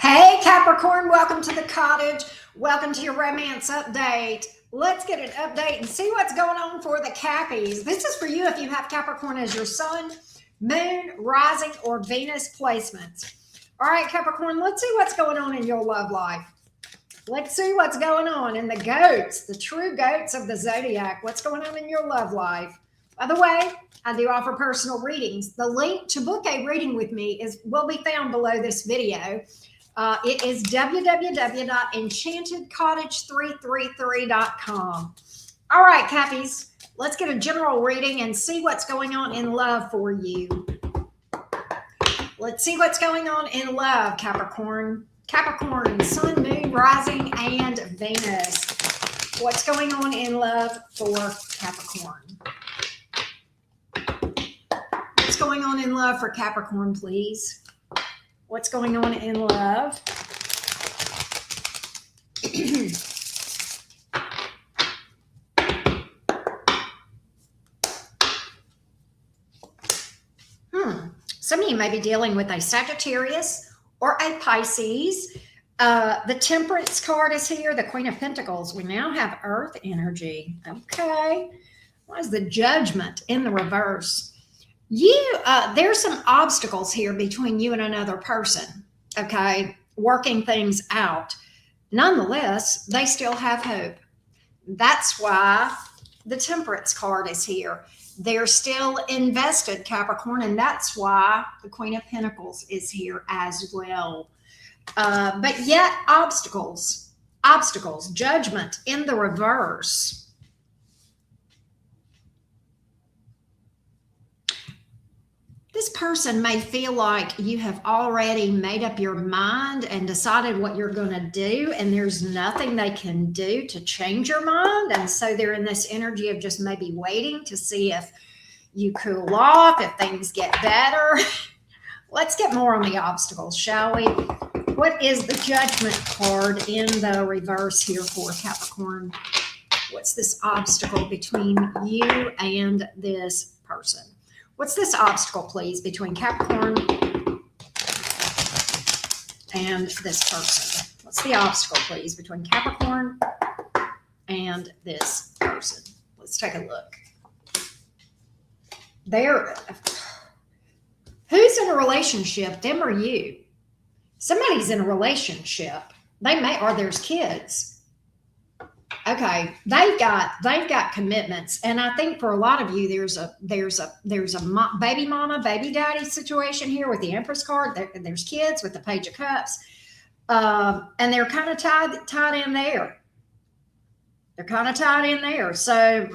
Hey Capricorn, welcome to the cottage. Welcome to your romance update. Let's get an update and see what's going on for the Cappies. This is for you if you have Capricorn as your sun, moon, rising, or Venus placements. All right, Capricorn, let's see what's going on in your love life. Let's see what's going on in the goats, the true goats of the zodiac. What's going on in your love life? By the way, I do offer personal readings. The link to book a reading with me will be found below this video. It is www.enchantedcottage333.com. All right, Cappies, let's get a general reading and see what's going on in love for you. Let's see what's going on in love, Capricorn. Capricorn, sun, moon, rising, and Venus. What's going on in love for Capricorn? What's going on in love for Capricorn, please? What's going on in love? Some of you may be dealing with a Sagittarius or a Pisces. The Temperance card is here. The Queen of Pentacles. We now have Earth energy. Okay. What is the Judgment in the reverse? There's some obstacles here between you and another person, okay, working things out. Nonetheless, they still have hope. That's why the Temperance card is here. They're still invested, Capricorn, and that's why the Queen of Pentacles is here as well. But yet obstacles, Judgment in the reverse. This person may feel like you have already made up your mind and decided what you're going to do, and there's nothing they can do to change your mind. And so they're in this energy of just maybe waiting to see if you cool off, if things get better. Let's get more on the obstacles, shall we? What is the Judgment card in the reverse here for Capricorn? What's this obstacle between you and this person? What's this obstacle, please, between Capricorn and this person? What's the obstacle, please, between Capricorn and this person? Let's take a look. Who's in a relationship, them or you? Somebody's in a relationship. Or there's kids. Okay, they've got commitments, and I think for a lot of you, there's a baby mama, baby daddy situation here with the Empress card. There's kids with the Page of Cups, and they're kind of tied in there. They're kind of tied in there. So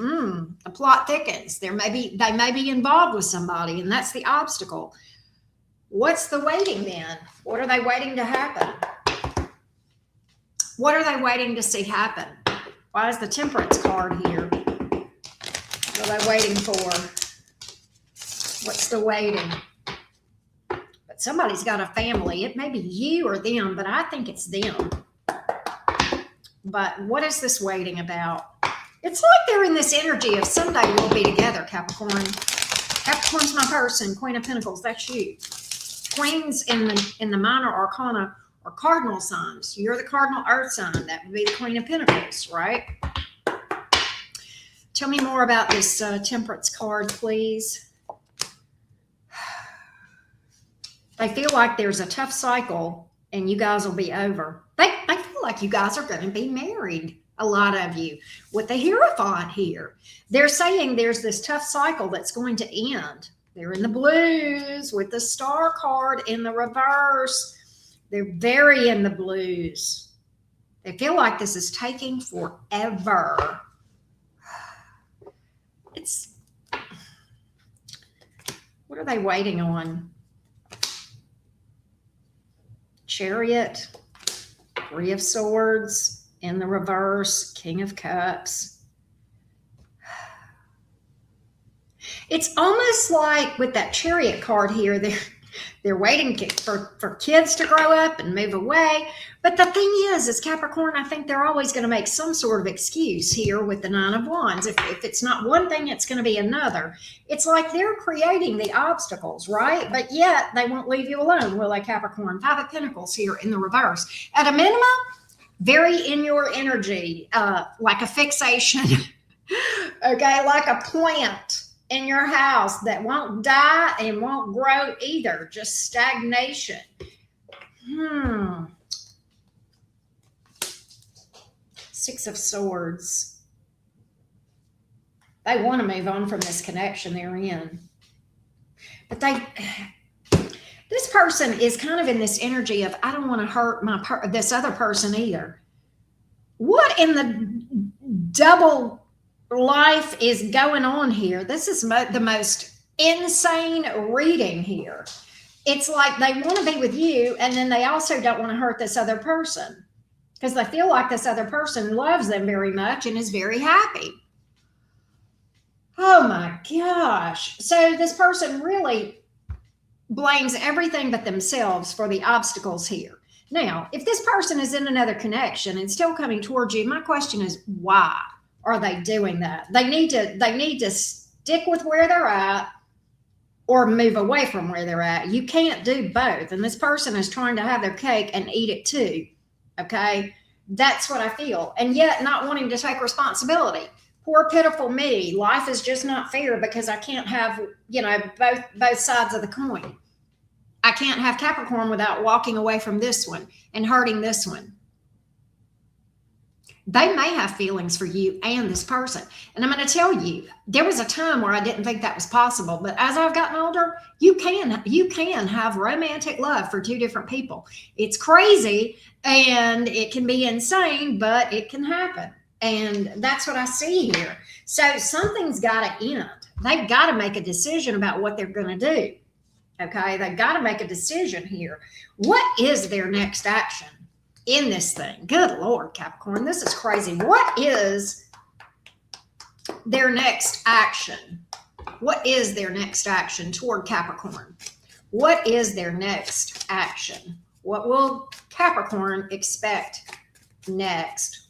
the plot thickens. They may be involved with somebody, and that's the obstacle. What's the waiting then? What are they waiting to happen? What are they waiting to see happen? Why is the Temperance card here? What are they waiting for? What's the waiting? But somebody's got a family. It may be you or them, but I think it's them. But what is this waiting about? It's like they're in this energy of someday we'll be together, Capricorn. Capricorn's my person. Queen of Pentacles, that's you. Queens in the minor arcana or cardinal signs. You're the cardinal earth sign. That would be the Queen of Pentacles, right? Tell me more about this Temperance card, please. They feel like there's a tough cycle and you guys will be over. They feel like you guys are going to be married, a lot of you. With the Hierophant here, they're saying there's this tough cycle that's going to end. They're in the blues with the Star card in the reverse. They're very in the blues. They feel like this is taking forever. What are they waiting on? Chariot, Three of Swords in the reverse, King of Cups. It's almost like with that Chariot card here, They're waiting for kids to grow up and move away. But the thing is Capricorn, I think they're always going to make some sort of excuse here with the Nine of Wands. If it's not one thing, it's going to be another. It's like they're creating the obstacles, right? But yet they won't leave you alone, will they, Capricorn? Five of Pentacles here in the reverse. At a minimum, very in your energy, like a fixation, okay, like a plant in your house that won't die and won't grow either, just stagnation. Six of Swords. They want to move on from this connection they're in. But this person is kind of in this energy of, I don't want to hurt this other person either. What in the double life is going on here? This is the most insane reading here. It's like they want to be with you, and then they also don't want to hurt this other person because they feel like this other person loves them very much and is very happy. Oh my gosh. So this person really blames everything but themselves for the obstacles here. Now, if this person is in another connection and still coming towards you, my question is, why are they doing that? They need to stick with where they're at or move away from where they're at. You can't do both. And this person is trying to have their cake and eat it too. Okay? That's what I feel. And yet not wanting to take responsibility. Poor pitiful me. Life is just not fair because I can't have, both sides of the coin. I can't have Capricorn without walking away from this one and hurting this one. They may have feelings for you and this person. And I'm going to tell you, there was a time where I didn't think that was possible. But as I've gotten older, you can have romantic love for two different people. It's crazy and it can be insane, but it can happen. And that's what I see here. So something's got to end. They've got to make a decision about what they're going to do. Okay, they've got to make a decision here. What is their next action in this thing? Good Lord, Capricorn, this is crazy. What is their next action? What is their next action toward Capricorn? What is their next action? What will Capricorn expect next?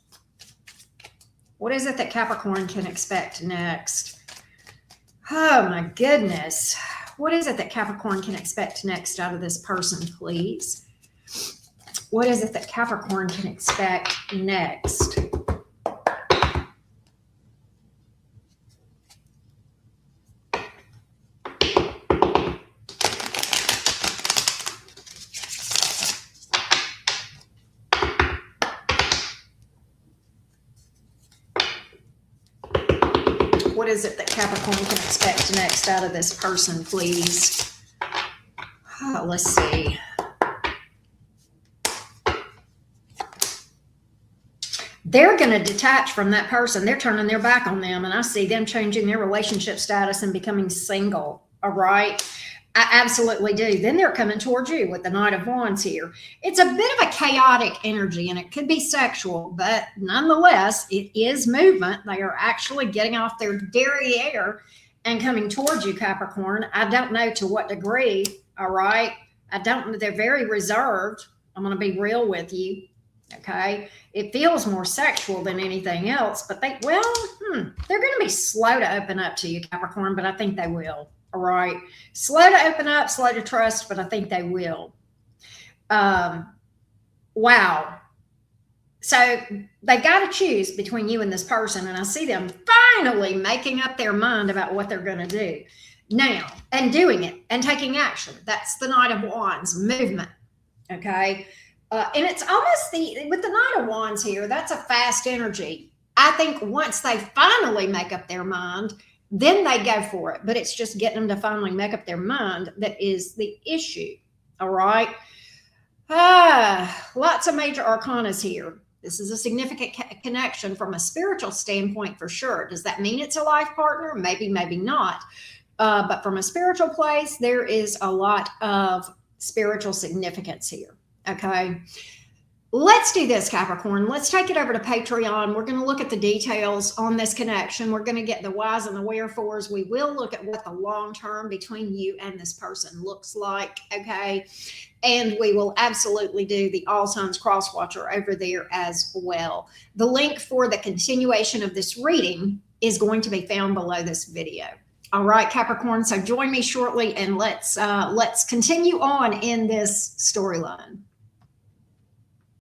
What is it that Capricorn can expect next? Oh my goodness. What is it that Capricorn can expect next out of this person, please? What is it that Capricorn can expect next? What is it that Capricorn can expect next out of this person, please? Oh, let's see. They're going to detach from that person. They're turning their back on them, and I see them changing their relationship status and becoming single. All right. I absolutely do. Then they're coming towards you with the Knight of Wands here. It's a bit of a chaotic energy, and it could be sexual, but nonetheless, it is movement. They are actually getting off their derriere and coming towards you, Capricorn. I don't know to what degree, all right? I don't know. They're very reserved. I'm going to be real with you, okay? It feels more sexual than anything else, but they're going to be slow to open up to you, Capricorn, but I think they will. All right. Slow to open up, slow to trust, but I think they will. Wow. So they've got to choose between you and this person. And I see them finally making up their mind about what they're going to do now and doing it and taking action. That's the Knight of Wands, movement. Okay. And it's almost with the Knight of Wands here, that's a fast energy. I think once they finally make up their mind, then they go for it. But it's just getting them to finally make up their mind that is the issue. All right. Lots of major arcanas here. This is a significant connection from a spiritual standpoint for sure. Does that mean it's a life partner? Maybe, maybe not. But from a spiritual place, there is a lot of spiritual significance here. Okay. Let's do this, Capricorn. Let's take it over to Patreon. We're going to look at the details on this connection. We're going to get the whys and the wherefores. We will look at what the long term between you and this person looks like. Okay. And we will absolutely do the All Signs Cross Watcher over there as well. The link for the continuation of this reading is going to be found below this video. All right, Capricorn. So join me shortly and let's continue on in this storyline.